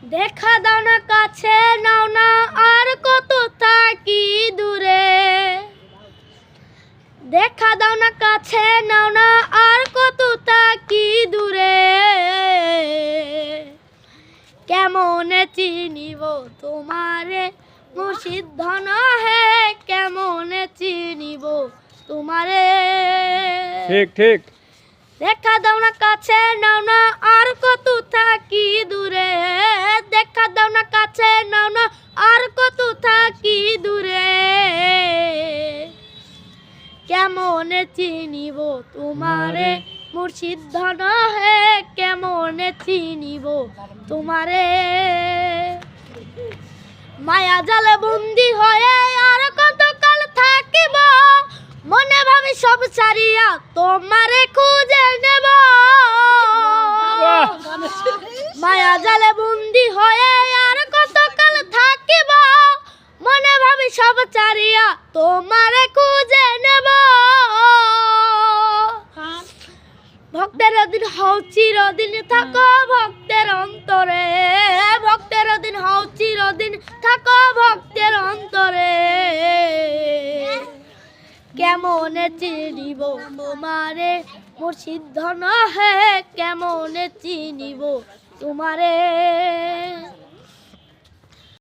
দেখা দাও না কাছে নাও না আর কত থাকি দূরে দেখা দাও না কাছে নাও না আর কত থাকি দূরে কেমনে চিনিব তোমারে মুর্শিদ ধন হে কেমনে চিনিব তোমারে ঠিক ঠিক দেখা দাও না কাছে নাও না আর কত থাকি দূরে দেখা দাও না কাছে নাও না আর কত থাকি দূরে কেমনে চিনিব তোমারে মুর্শিদ ধন হে কেমনে চিনিব তোমারে মায়া জালে বন্দি হয়ে আর কত কাল থাকিব মনে ভাবি সব ছাড়িয়া তোমারে খুঁজে নেব মায়া জালে বন্দি হয়ে আর কত কাল থাকিব মনে ভাবি সব ছাড়িয়া তোমারে খুঁজে নেব ভক্তের দিন হও চিরদিন থাকো ভক্তের অন্তরে ভক্তের দিন হও চিরদিন থাকো ভক্তের অন্তরে কেমনে চিনিব তোমারে মুর্শিদ ধন হে কেমনে চিনিব তোমারে।